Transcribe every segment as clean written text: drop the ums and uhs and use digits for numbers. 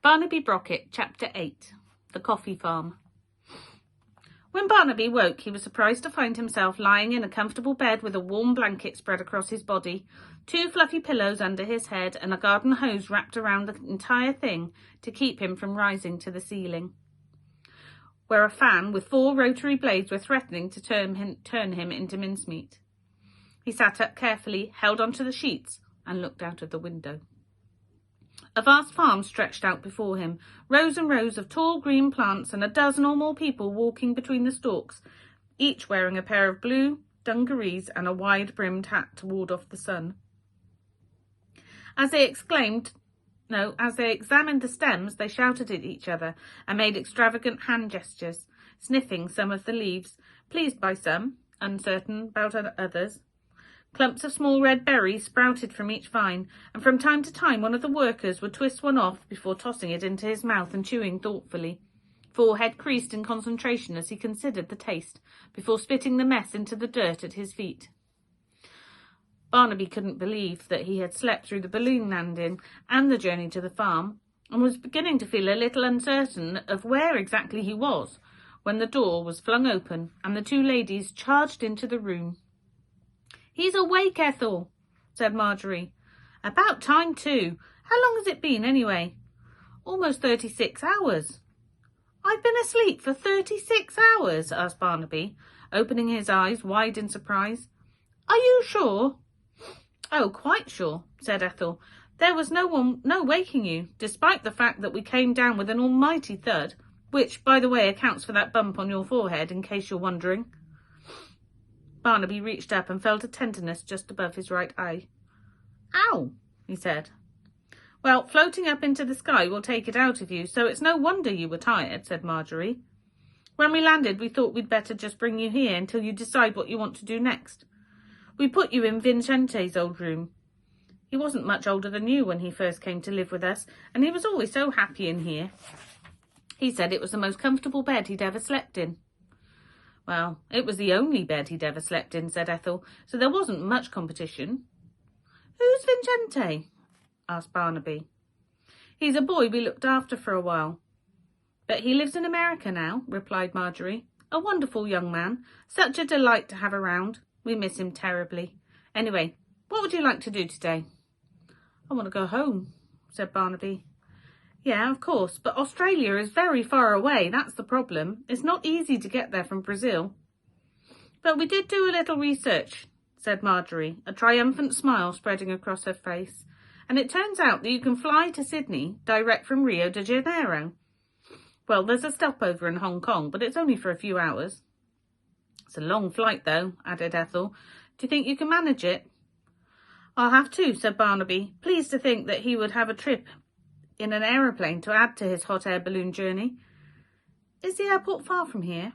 Barnaby Brocket, Chapter 8. The Coffee Farm. When Barnaby woke, he was surprised to find himself lying in a comfortable bed with a warm blanket spread across his body, 2 fluffy pillows under his head, and a garden hose wrapped around the entire thing to keep him from rising to the ceiling, where a fan with 4 rotary blades were threatening to turn him into mincemeat. He sat up carefully, held onto the sheets, and looked out of the window. A vast farm stretched out before him, rows and rows of tall green plants and a dozen or more people walking between the stalks, each wearing a pair of blue dungarees and a wide-brimmed hat to ward off the sun. As they examined the stems, they shouted at each other and made extravagant hand gestures, sniffing some of the leaves, pleased by some, uncertain about others. Clumps of small red berries sprouted from each vine, and from time to time one of the workers would twist one off before tossing it into his mouth and chewing thoughtfully. Forehead creased in concentration as he considered the taste, before spitting the mess into the dirt at his feet. Barnaby couldn't believe that he had slept through the balloon landing and the journey to the farm, and was beginning to feel a little uncertain of where exactly he was, when the door was flung open and the 2 ladies charged into the room. "He's awake, Ethel," said Marjorie. "About time, too. How long has it been, anyway?" "Almost 36 hours. "I've been asleep for 36 hours?" asked Barnaby, opening his eyes wide in surprise. "Are you sure?" "Oh, quite sure," said Ethel. "There was no waking you, despite the fact that we came down with an almighty thud, which, by the way, accounts for that bump on your forehead, in case you're wondering." Barnaby reached up and felt a tenderness just above his right eye. "Ow," he said. "Well, floating up into the sky will take it out of you, so it's no wonder you were tired," said Marjorie. "When we landed, we thought we'd better just bring you here until you decide what you want to do next. We put you in Vincente's old room. He wasn't much older than you when he first came to live with us, and he was always so happy in here. He said it was the most comfortable bed he'd ever slept in." "Well, it was the only bed he'd ever slept in," said Ethel, "so there wasn't much competition." "Who's Vincente?" asked Barnaby. "He's a boy we looked after for a while, but he lives in America now," replied Marjorie. "A wonderful young man, such a delight to have around. We miss him terribly. Anyway, what would you like to do today?" "I want to go home," said Barnaby. "Yeah, of course, but Australia is very far away, that's the problem. It's not easy to get there from Brazil." "But we did do a little research," said Marjorie, a triumphant smile spreading across her face. "And it turns out that you can fly to Sydney direct from Rio de Janeiro. Well, there's a stopover in Hong Kong, but it's only for a few hours." "It's a long flight, though," added Ethel. "Do you think you can manage it?" "I'll have to," said Barnaby, pleased to think that he would have a trip in an aeroplane to add to his hot air balloon journey. "Is the airport far from here?"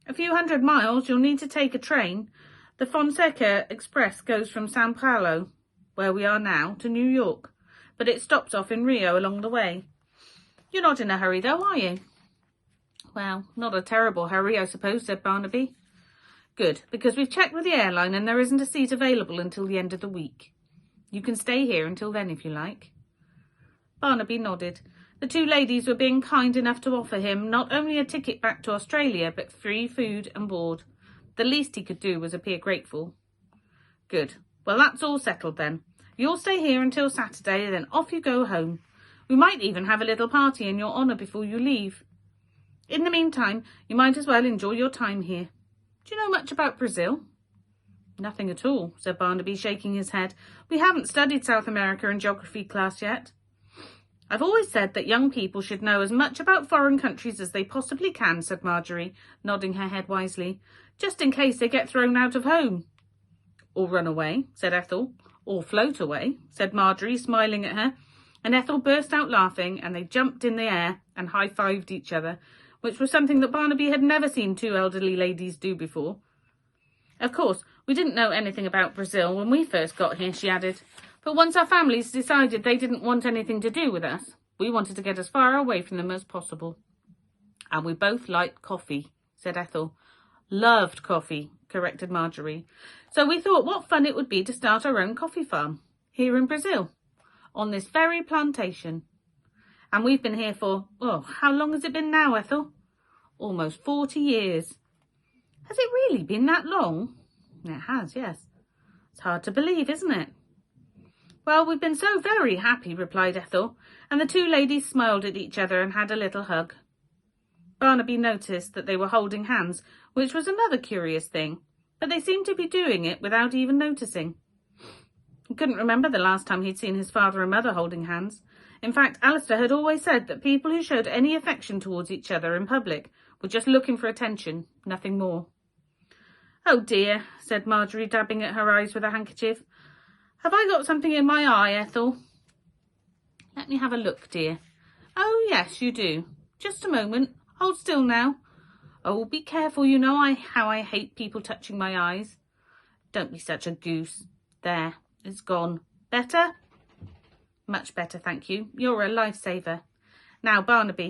"A few 100 miles. You'll need to take a train. The Fonseca Express goes from Sao Paulo, where we are now, to New York, but it stops off in Rio along the way. You're not in a hurry, though, are you?" "Well, not a terrible hurry, I suppose," said Barnaby. "Good, because we've checked with the airline and there isn't a seat available until the end of the week. You can stay here until then if you like." Barnaby nodded. The 2 ladies were being kind enough to offer him not only a ticket back to Australia, but free food and board. The least he could do was appear grateful. "Good. Well, that's all settled then. You'll stay here until Saturday, then off you go home. We might even have a little party in your honour before you leave. In the meantime, you might as well enjoy your time here. Do you know much about Brazil?" "Nothing at all," said Barnaby, shaking his head. "We haven't studied South America in geography class yet." "I've always said that young people should know as much about foreign countries as they possibly can," said Marjorie, nodding her head wisely, "just in case they get thrown out of home." "Or run away," said Ethel. "Or float away," said Marjorie, smiling at her, and Ethel burst out laughing, and they jumped in the air and high-fived each other, which was something that Barnaby had never seen 2 elderly ladies do before. "Of course, we didn't know anything about Brazil when we first got here," she added. "But once our families decided they didn't want anything to do with us, we wanted to get as far away from them as possible." "And we both liked coffee," said Ethel. "Loved coffee," corrected Marjorie. "So we thought what fun it would be to start our own coffee farm, here in Brazil, on this very plantation. And we've been here for, oh, how long has it been now, Ethel? Almost 40 years. Has it really been that long? It has, yes. It's hard to believe, isn't it? Well, we've been so very happy, replied Ethel, and the two ladies smiled at each other and had a little hug. Barnaby noticed that they were holding hands, which was another curious thing, but they seemed to be doing it without even noticing. He couldn't remember the last time he'd seen his father and mother holding hands. In fact, Alistair had always said that people who showed any affection towards each other in public were just looking for attention, nothing more. "Oh dear," said Marjorie, dabbing at her eyes with a handkerchief. "Have I got something in my eye, Ethel?" "Let me have a look, dear." "Oh yes, you do. Just a moment. Hold still now. Oh, be careful, you know how I hate people touching my eyes." "Don't be such a goose. There, it's gone. Better?" "Much better, thank you. You're a lifesaver. Now, Barnaby,